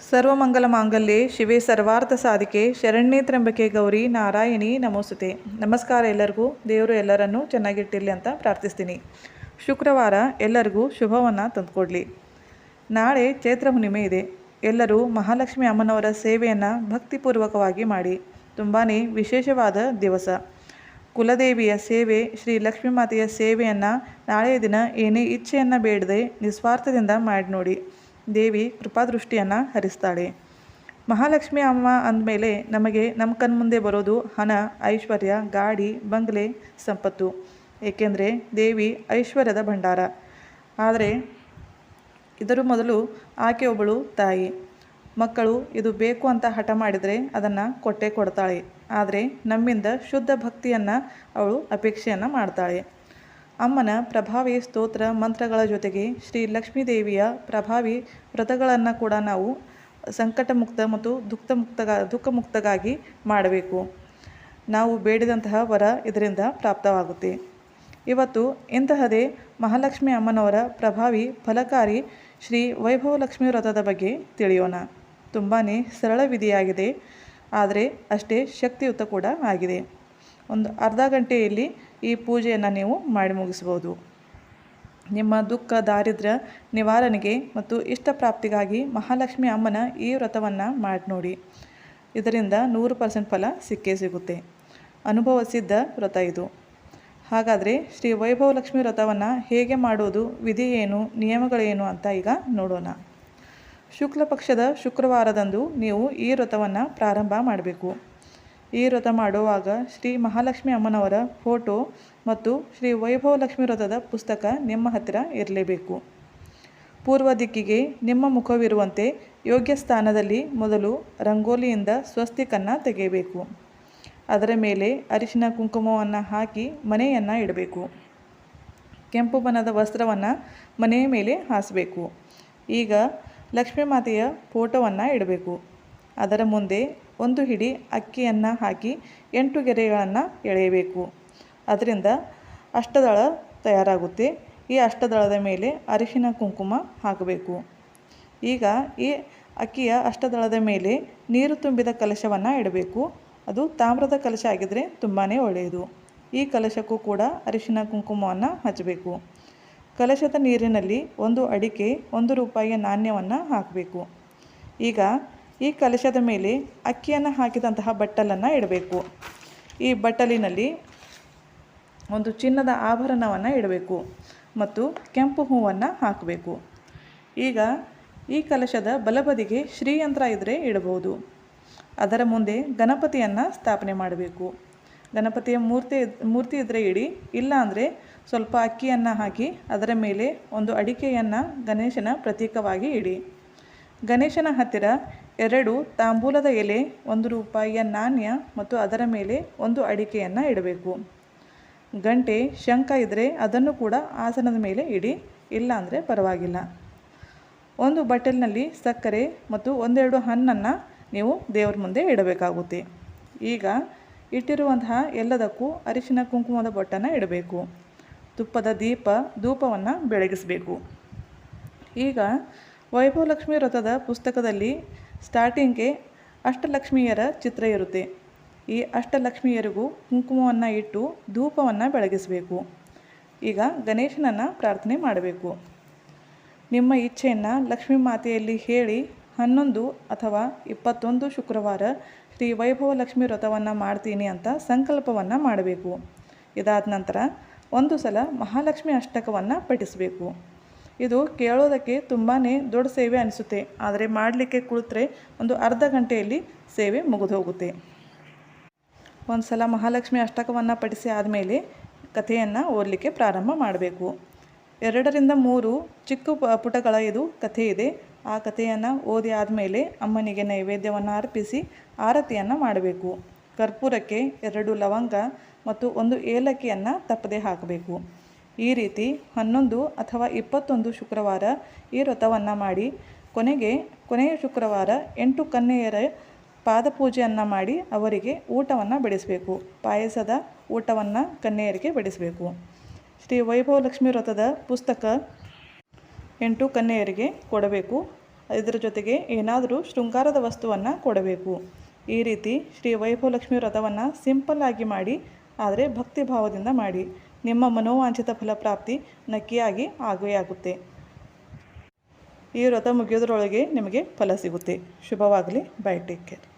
ಸರ್ವಮಂಗಲ ಮಾಂಗಲ್ಯೆ ಶಿವೆ ಸರ್ವಾರ್ಥ ಸಾಧಿಕೆ ಶರಣ್ಯೇ ತ್ರ್ಯಂಬಕೆ ಗೌರಿ ನಾರಾಯಣಿ ನಮೋಸ್ತುತೆ. ನಮಸ್ಕಾರ ಎಲ್ಲರಿಗೂ. ದೇವರು ಎಲ್ಲರನ್ನೂ ಚೆನ್ನಾಗಿಟ್ಟಿರಲಿ ಅಂತ ಪ್ರಾರ್ಥಿಸ್ತೀನಿ. ಶುಕ್ರವಾರ ಎಲ್ಲರಿಗೂ ಶುಭವನ್ನು ತಂದುಕೊಡ್ಲಿ. ನಾಳೆ ಚೈತ್ರ ಹುಣ್ಣಿಮೆ ಇದೆ. ಎಲ್ಲರೂ ಮಹಾಲಕ್ಷ್ಮಿ ಅಮ್ಮನವರ ಸೇವೆಯನ್ನು ಭಕ್ತಿಪೂರ್ವಕವಾಗಿ ಮಾಡಿ. ತುಂಬಾ ವಿಶೇಷವಾದ ದಿವಸ. ಕುಲದೇವಿಯ ಸೇವೆ, ಶ್ರೀ ಲಕ್ಷ್ಮೀ ಮಾತೆಯ ಸೇವೆಯನ್ನು ನಾಳೆಯ ದಿನ ಏನೇ ಇಚ್ಛೆಯನ್ನು ಬೇಡದೆ ನಿಸ್ವಾರ್ಥದಿಂದ ಮಾಡಿ ನೋಡಿ. ದೇವಿ ಕೃಪಾದೃಷ್ಟಿಯನ್ನು ಹರಿಸ್ತಾಳೆ. ಮಹಾಲಕ್ಷ್ಮಿ ಅಮ್ಮ ಅಂದಮೇಲೆ ನಮಗೆ ನಮ್ಮ ಕಣ್ಮುಂದೆ ಬರೋದು ಹಣ, ಐಶ್ವರ್ಯ, ಗಾಡಿ, ಬಂಗ್ಲೆ, ಸಂಪತ್ತು. ಏಕೆಂದರೆ ದೇವಿ ಐಶ್ವರ್ಯದ ಭಂಡಾರ. ಆದರೆ ಇದರ ಮೊದಲು ಆಕೆ ಒಬ್ಬಳು ತಾಯಿ. ಮಕ್ಕಳು ಇದು ಬೇಕು ಅಂತ ಹಠ ಮಾಡಿದರೆ ಅದನ್ನು ಕೊಟ್ಟೇ ಕೊಡ್ತಾಳೆ. ಆದರೆ ನಮ್ಮಿಂದ ಶುದ್ಧ ಭಕ್ತಿಯನ್ನು ಅವಳು ಅಪೇಕ್ಷೆಯನ್ನು ಮಾಡ್ತಾಳೆ. ಅಮ್ಮನ ಪ್ರಭಾವಿ ಸ್ತೋತ್ರ ಮಂತ್ರಗಳ ಜೊತೆಗೆ ಶ್ರೀ ಲಕ್ಷ್ಮೀ ದೇವಿಯ ಪ್ರಭಾವಿ ವ್ರತಗಳನ್ನು ಕೂಡ ನಾವು ಸಂಕಟ ಮುಕ್ತ ಮತ್ತು ದುಃಖ ಮುಕ್ತಗಾಗಿ ಮಾಡಬೇಕು. ನಾವು ಬೇಡಿದಂತಹ ವರ ಇದರಿಂದ ಪ್ರಾಪ್ತವಾಗುತ್ತೆ. ಇವತ್ತು ಇಂತಹದೇ ಮಹಾಲಕ್ಷ್ಮಿ ಅಮ್ಮನವರ ಪ್ರಭಾವಿ ಫಲಕಾರಿ ಶ್ರೀ ವೈಭವ ಲಕ್ಷ್ಮಿ ವ್ರತದ ಬಗ್ಗೆ ತಿಳಿಯೋಣ. ತುಂಬಾ ಸರಳ ವಿಧಿಯಾಗಿದೆ, ಆದರೆ ಅಷ್ಟೇ ಶಕ್ತಿಯುತ ಕೂಡ ಆಗಿದೆ. ಒಂದು ಅರ್ಧ ಗಂಟೆಯಲ್ಲಿ ಈ ಪೂಜೆಯನ್ನು ನೀವು ಮಾಡಿ ಮುಗಿಸ್ಬೋದು. ನಿಮ್ಮ ದುಃಖ ದಾರಿದ್ರ್ಯ ನಿವಾರಣೆಗೆ ಮತ್ತು ಇಷ್ಟ ಪ್ರಾಪ್ತಿಗಾಗಿ ಮಹಾಲಕ್ಷ್ಮಿ ಅಮ್ಮನ ಈ ವ್ರತವನ್ನು ಮಾಡಿ ನೋಡಿ. ಇದರಿಂದ 100% ಫಲ ಸಿಕ್ಕೇ ಸಿಗುತ್ತೆ. ಅನುಭವ ಸಿದ್ಧ ವ್ರತ ಇದು. ಹಾಗಾದರೆ ಶ್ರೀ ವೈಭವ ಲಕ್ಷ್ಮಿ ವ್ರತವನ್ನು ಹೇಗೆ ಮಾಡೋದು, ವಿಧಿ ಏನು, ನಿಯಮಗಳೇನು ಅಂತ ಈಗ ನೋಡೋಣ. ಶುಕ್ಲ ಪಕ್ಷದ ಶುಕ್ರವಾರದಂದು ನೀವು ಈ ವ್ರತವನ್ನು ಪ್ರಾರಂಭ ಮಾಡಬೇಕು. ಈ ವ್ರತ ಮಾಡುವಾಗ ಶ್ರೀ ಮಹಾಲಕ್ಷ್ಮಿ ಅಮ್ಮನವರ ಫೋಟೋ ಮತ್ತು ಶ್ರೀ ವೈಭವ ಲಕ್ಷ್ಮಿ ವ್ರತದ ಪುಸ್ತಕ ನಿಮ್ಮ ಹತ್ತಿರ ಇರಲೇಬೇಕು. ಪೂರ್ವ ದಿಕ್ಕಿಗೆ ನಿಮ್ಮ ಮುಖವಿರುವಂತೆ ಯೋಗ್ಯ ಸ್ಥಾನದಲ್ಲಿ ಮೊದಲು ರಂಗೋಲಿಯಿಂದ ಸ್ವಸ್ತಿಕನ್ನು ತೆಗೆಯಬೇಕು. ಅದರ ಮೇಲೆ ಅರಿಶಿನ ಕುಂಕುಮವನ್ನು ಹಾಕಿ ಮನೆಯನ್ನು ಇಡಬೇಕು. ಕೆಂಪು ಬಣ್ಣದ ವಸ್ತ್ರವನ್ನು ಮನೆಯ ಮೇಲೆ ಹಾಸಬೇಕು. ಈಗ ಲಕ್ಷ್ಮೀ ಮಾತೆಯ ಫೋಟೋವನ್ನು ಇಡಬೇಕು. ಅದರ ಮುಂದೆ ಒಂದು ಹಿಡಿ ಅಕ್ಕಿಯನ್ನು ಹಾಕಿ 8 ಗೆರೆಗಳನ್ನು ಎಳೆಯಬೇಕು. ಅದರಿಂದ ಅಷ್ಟದಳ ತಯಾರಾಗುತ್ತೆ. ಈ ಅಷ್ಟದಳದ ಮೇಲೆ ಅರಿಶಿನ ಕುಂಕುಮ ಹಾಕಬೇಕು. ಈಗ ಈ ಅಕ್ಕಿಯ ಅಷ್ಟದಳದ ಮೇಲೆ ನೀರು ತುಂಬಿದ ಕಲಶವನ್ನು ಇಡಬೇಕು. ಅದು ತಾಮ್ರದ ಕಲಶ ಆಗಿದ್ದರೆ ತುಂಬಾ ಒಳ್ಳೆಯದು. ಈ ಕಲಶಕ್ಕೂ ಕೂಡ ಅರಿಶಿನ ಕುಂಕುಮವನ್ನು ಹಚ್ಚಬೇಕು. ಕಲಶದ ನೀರಿನಲ್ಲಿ 1 ಅಡಿಕೆ, 1 ರೂಪಾಯಿಯ ನಾಣ್ಯವನ್ನು ಹಾಕಬೇಕು. ಈಗ ಈ ಕಲಶದ ಮೇಲೆ ಅಕ್ಕಿಯನ್ನು ಹಾಕಿದಂತಹ ಬಟ್ಟಲನ್ನು ಇಡಬೇಕು. ಈ ಬಟ್ಟಲಿನಲ್ಲಿ ಒಂದು ಚಿನ್ನದ ಆಭರಣವನ್ನು ಇಡಬೇಕು ಮತ್ತು ಕೆಂಪು ಹೂವನ್ನು ಹಾಕಬೇಕು. ಈಗ ಈ ಕಲಶದ ಬಲಬದಿಗೆ ಶ್ರೀಯಂತ್ರ ಇದ್ದರೆ ಇಡಬಹುದು. ಅದರ ಮುಂದೆ ಗಣಪತಿಯನ್ನು ಸ್ಥಾಪನೆ ಮಾಡಬೇಕು. ಗಣಪತಿಯ ಮೂರ್ತಿ ಇದ್ದರೆ ಇಡಿ, ಇಲ್ಲ ಅಂದರೆ ಸ್ವಲ್ಪ ಅಕ್ಕಿಯನ್ನು ಹಾಕಿ ಅದರ ಮೇಲೆ 1 ಅಡಿಕೆಯನ್ನು ಗಣೇಶನ ಪ್ರತೀಕವಾಗಿ ಇಡಿ. ಗಣೇಶನ ಹತ್ತಿರ 2 ತಾಂಬೂಲದ ಎಲೆ, 1 ರೂಪಾಯಿಯ ನಾಣ್ಯ ಮತ್ತು ಅದರ ಮೇಲೆ 1 ಅಡಿಕೆಯನ್ನು ಇಡಬೇಕು. ಗಂಟೆ, ಶಂಖ ಇದ್ದರೆ ಅದನ್ನು ಕೂಡ ಆಸನದ ಮೇಲೆ ಇಡಿ, ಇಲ್ಲ ಅಂದರೆ ಪರವಾಗಿಲ್ಲ. ಒಂದು ಬಟ್ಟಲಿನಲ್ಲಿ ಸಕ್ಕರೆ ಮತ್ತು 1-2 ಹಣ್ಣನ್ನು ನೀವು ದೇವರ ಮುಂದೆ ಇಡಬೇಕಾಗುತ್ತೆ. ಈಗ ಇಟ್ಟಿರುವಂತಹ ಎಲ್ಲದಕ್ಕೂ ಅರಿಶಿನ ಕುಂಕುಮದ ಬೊಟ್ಟನ್ನು ಇಡಬೇಕು. ತುಪ್ಪದ ಧೂಪವನ್ನು ಬೆಳಗಿಸಬೇಕು. ಈಗ ವೈಭವ ಲಕ್ಷ್ಮಿ ವ್ರತದ ಪುಸ್ತಕದಲ್ಲಿ ಸ್ಟಾರ್ಟಿಂಗ್ಗೆ ಅಷ್ಟಲಕ್ಷ್ಮಿಯರ ಚಿತ್ರ ಇರುತ್ತೆ. ಈ ಅಷ್ಟಲಕ್ಷ್ಮಿಯರಿಗೂ ಕುಂಕುಮವನ್ನು ಇಟ್ಟು ಧೂಪವನ್ನು ಬೆಳಗಿಸಬೇಕು. ಈಗ ಗಣೇಶನನ್ನು ಪ್ರಾರ್ಥನೆ ಮಾಡಬೇಕು. ನಿಮ್ಮ ಇಚ್ಛೆಯನ್ನು ಲಕ್ಷ್ಮೀ ಮಾತೆಯಲ್ಲಿ ಹೇಳಿ 11 ಅಥವಾ 21 ಶುಕ್ರವಾರ ಶ್ರೀ ವೈಭವ ಲಕ್ಷ್ಮಿ ವ್ರತವನ್ನು ಮಾಡ್ತೀನಿ ಅಂತ ಸಂಕಲ್ಪವನ್ನು ಮಾಡಬೇಕು. ಇದಾದ ನಂತರ 1 ಸಲ ಮಹಾಲಕ್ಷ್ಮಿ ಅಷ್ಟಕವನ್ನು ಪಠಿಸಬೇಕು. ಇದು ಕೇಳೋದಕ್ಕೆ ತುಂಬಾ ದೊಡ್ಡ ಸೇವೆ ಅನಿಸುತ್ತೆ, ಆದರೆ ಮಾಡಲಿಕ್ಕೆ ಕುಳಿತರೆ ಒಂದು ಅರ್ಧ ಗಂಟೆಯಲ್ಲಿ ಸೇವೆ ಮುಗಿದು ಹೋಗುತ್ತೆ. ಒಂದು ಸಲ ಮಹಾಲಕ್ಷ್ಮಿ ಅಷ್ಟಕವನ್ನು ಪಠಿಸಿ ಆದಮೇಲೆ ಕಥೆಯನ್ನು ಓದಲಿಕ್ಕೆ ಪ್ರಾರಂಭ ಮಾಡಬೇಕು. 2-3 ಚಿಕ್ಕ ಪುಟಗಳ ಇದು ಕಥೆ ಇದೆ. ಆ ಕಥೆಯನ್ನು ಓದಿ ಆದಮೇಲೆ ಅಮ್ಮನಿಗೆ ನೈವೇದ್ಯವನ್ನು ಅರ್ಪಿಸಿ ಆರತಿಯನ್ನು ಮಾಡಬೇಕು. ಕರ್ಪೂರಕ್ಕೆ 2 ಲವಂಗ ಮತ್ತು 1 ಏಲಕ್ಕಿಯನ್ನು ತಪ್ಪದೆ ಹಾಕಬೇಕು. ಈ ರೀತಿ 11 ಅಥವಾ 21 ಶುಕ್ರವಾರ ಈ ವ್ರತವನ್ನು ಮಾಡಿ ಕೊನೆಯ ಶುಕ್ರವಾರ 8 ಕನ್ಯೆಯರ ಪಾದಪೂಜೆಯನ್ನು ಮಾಡಿ ಅವರಿಗೆ ಊಟವನ್ನು ಬಡಿಸಬೇಕು. ಪಾಯಸದ ಊಟವನ್ನು ಕನ್ಯೆಯರಿಗೆ ಬಡಿಸಬೇಕು. ಶ್ರೀ ವೈಭವ ಲಕ್ಷ್ಮಿ ವ್ರತದ ಪುಸ್ತಕ 8 ಕನ್ಯೆಯರಿಗೆ ಕೊಡಬೇಕು. ಇದರ ಜೊತೆಗೆ ಏನಾದರೂ ಶೃಂಗಾರದ ವಸ್ತುವನ್ನು ಕೊಡಬೇಕು. ಈ ರೀತಿ ಶ್ರೀ ವೈಭವಲಕ್ಷ್ಮಿ ವ್ರತವನ್ನು ಸಿಂಪಲ್ಲಾಗಿ ಮಾಡಿ, ಆದರೆ ಭಕ್ತಿ ಭಾವದಿಂದ ಮಾಡಿ. ನಿಮ್ಮ ಮನೋವಾಂಛಿತ ಫಲಪ್ರಾಪ್ತಿ ನಕ್ಕಿಯಾಗಿ ಆಗೇ ಆಗುತ್ತೆ. ಈ ವ್ರತ ಮುಗಿಯೋದ್ರೊಳಗೆ ನಿಮಗೆ ಫಲ ಸಿಗುತ್ತೆ. ಶುಭವಾಗಲಿ. ಬೈ. Take care.